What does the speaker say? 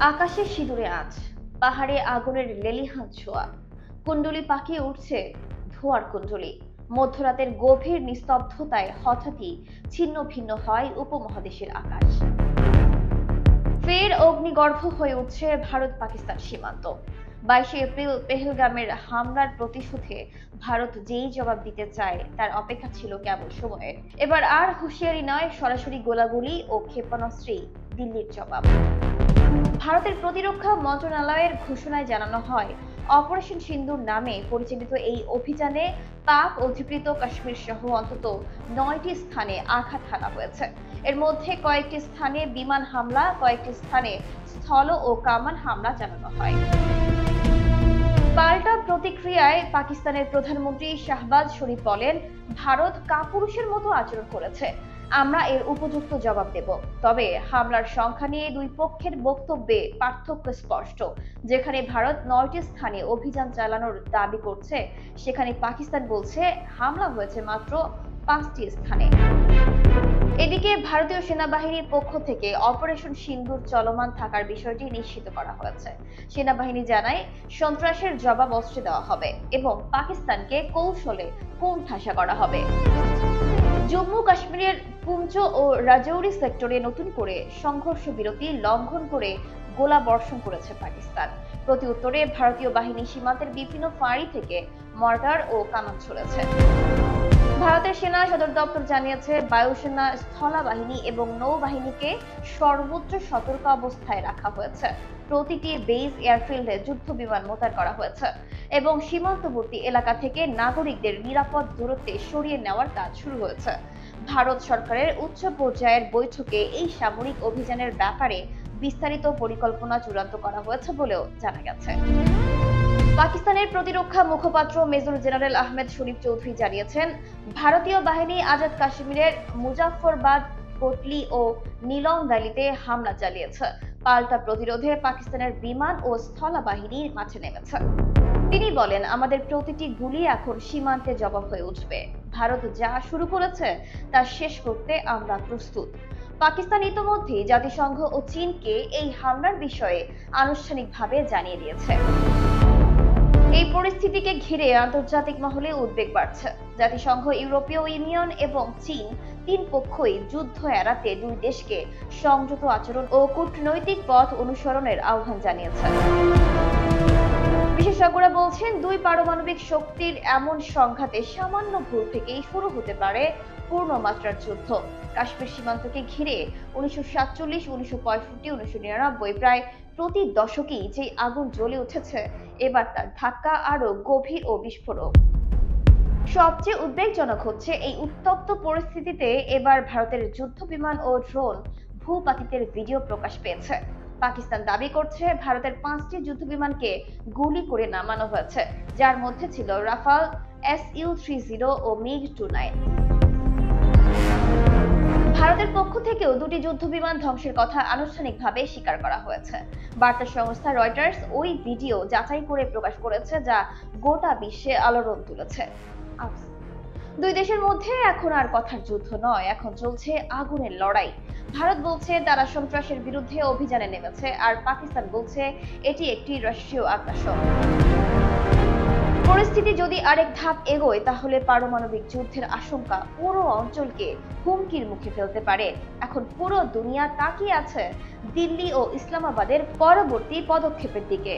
আকাশে সিঁদুরে আঁচ, পাহাড়ে আগুনের লেলিহান ছোঁয়া, কুণ্ডলি পাকিয়ে উঠছে ধোঁয়ার কুণ্ডলি। মধ্যরাতের গভীর নিস্তব্ধতায় হঠাৎই ছিন্ন ভিন্ন হয় উপমহাদেশের আকাশ। ফের অগ্নিগর্ভ হয়ে উঠছে ভারত পাকিস্তান সীমান্ত। 22 এপ্রিল পেহেলগামের হামলার প্রতিশোধে ভারত যেই জবাব দিতে চায় তার অপেক্ষা ছিল কেবল সময়ের। এবার আর হুঁশিয়ারি নয়, সরাসরি গোলাগুলি ও ক্ষেপণাস্ত্রেই দিল্লির জবাব। ভারতের প্রতিরক্ষা মন্ত্রণালয়ের ঘোষণায় জানানো হয়, অপারেশন সিন্দুর নামে পরিচালিত এই অভিযানে পাক অধিকৃত কাশ্মীর সহ অন্তত 9টি স্থানে আঘাত হানা হয়েছে। এর মধ্যে কয়েকটি স্থানে বিমান হামলা, কয়েকটি স্থানে স্থল ও কামান হামলা চালানো হয়। পাল্টা প্রতিক্রিয়ায় পাকিস্তানের প্রধানমন্ত্রী শাহবাজ শরীফ বলেন, ভারত কাপুরুষের মতো আচরণ করেছে, আমরা এর উপযুক্ত জবাব দেব। তবে হামলার সংখ্যা নিয়ে দুই পক্ষের বক্তব্যে পার্থক্য স্পষ্ট। যেখানে ভারত 9টি স্থানে অভিযান চালানোর দাবি করছে, সেখানে পাকিস্তান বলছে হামলা হয়েছে মাত্র 5টি স্থানে। এদিকে ভারতীয় সেনাবাহিনীর পক্ষ থেকে অপারেশন সিন্দুর চলমান থাকার বিষয়টি নিশ্চিত করা হয়েছে। সেনাবাহিনী জানায়, সন্ত্রাসের জবাব অস্ত্রে দেওয়া হবে এবং পাকিস্তানকে কৌশলে কোণঠাসা করা হবে। জম্মু কাশ্মীরের পুঞ্চ ও রাজৌরি সেক্টরে নতুন করে সংঘর্ষ বিরতি লঙ্ঘন করে গোলা বর্ষণ করেছে পাকিস্তান। প্রতি উত্তরে ভারতীয় বাহিনী সীমান্তের বিভিন্ন ফাঁড়ি থেকে মর্টার ও কামান ছুড়েছে। ভারতের সেনা সদর দপ্তর জানিয়েছে, বায়ুসেনা, স্থল বাহিনী এবং নৌবাহিনীকে সর্বোচ্চ সতর্ক অবস্থায় রাখা হয়েছে। প্রতিটি বেস এয়ারফিল্ডে যুদ্ধ বিমান মোতায়েন করা হয়েছে এবং সীমান্তবর্তী এলাকা থেকে নাগরিকদের নিরাপদ দূরত্বে সরিয়ে নেওয়ার কাজ শুরু হয়েছে। ভারত সরকারের উচ্চ পর্যায়ের বৈঠকে এই সামরিক অভিযানের ব্যাপারে বিস্তারিত পরিকল্পনা চূড়ান্ত করা হয়েছে বলেও জানা গেছে। পাকিস্তানের প্রতিরক্ষা মুখপাত্র মেজর জেনারেল আহমেদ শরীফ চৌধুরী জানিয়েছেন, ভারতীয় বাহিনী আজাদ কাশ্মীরের মুজাফফরবাদ, কোটলি ও নীলম ভ্যালিতে হামলা চালিয়েছে। পাল্টা প্রতিরোধে পাকিস্তানের বিমান ও স্থল বাহিনী মাঠে নেমেছে। তিনি বলেন, আমাদের প্রতিটি গুলি এখন সীমান্তে জবাব হয়ে উঠবে। ভারত যা শুরু করেছে তা শেষ করতে আমরা প্রস্তুত। পাকিস্তান ইতোমধ্যেই জাতিসংঘ ও চীনকে এই হামলার বিষয়ে আনুষ্ঠানিকভাবে জানিয়ে দিয়েছে। এই পরিস্থিতিকে ঘিরে আন্তর্জাতিক মহলে উদ্বেগ বাড়ছে। জাতিসংঘ, ইউরোপীয় ইউনিয়ন এবং চীন তিন পক্ষই যুদ্ধ এড়াতে দুই দেশকে সংযত আচরণ ও কূটনৈতিক পথ অনুসরণের আহ্বান জানিয়েছে। বিশেষজ্ঞরা বলছেন, দুই পারমাণবিক শক্তির এমন সংঘাতে সামান্য ভুল থেকেই শুরু হতে পারে পূর্ণমাত্রার যুদ্ধ। কাশ্মীর সীমান্তকে ঘিরে 1947, 1965, 1999 প্রায় প্রতি দশকেই যে আগুন জ্বলে উঠেছে, এবার তার ধাক্কা আরো গভীর ও বিস্ফোরক। সবচেয়ে উদ্বেগজনক হচ্ছে, এই উত্তপ্ত পরিস্থিতিতে এবার ভারতের যুদ্ধ বিমান ও ড্রোন ভূপাতিতের ভিডিও প্রকাশ পেয়েছে। পাকিস্তান দাবি করছে, ভারতের 5টি যুদ্ধ বিমানকে গুলি করে নামানো হয়েছে, যার মধ্যে ছিল রাফাল, Su-30 ও MiG-29। ভারতের পক্ষ থেকেও দুটি যুদ্ধ বিমান ধ্বংসের কথা আনুষ্ঠানিকভাবে স্বীকার করা হয়েছে। বার্তা সংস্থা রয়টার্স ওই ভিডিও যাচাই করে প্রকাশ করেছে, যা গোটা বিশ্বে আলোড়ন তুলেছে। দুই দেশের মধ্যে এখন আর কথার যুদ্ধ নয়, এখন চলছে আগুনের লড়াই। ভারত বলছে তারা সন্ত্রাসের বিরুদ্ধে অভিযানে নেমেছে, আর পাকিস্তান বলছে এটি একটি রাষ্ট্রীয় আগ্রাসন। পরিস্থিতি যদি আরেক ধাপ এগোয়, তাহলে পারমাণবিক যুদ্ধের আশঙ্কা পুরো অঞ্চলকে হুমকির মুখে ফেলতে পারে। এখন পুরো দুনিয়া তাকিয়ে আছে দিল্লি ও ইসলামাবাদের পরবর্তী পদক্ষেপের দিকে।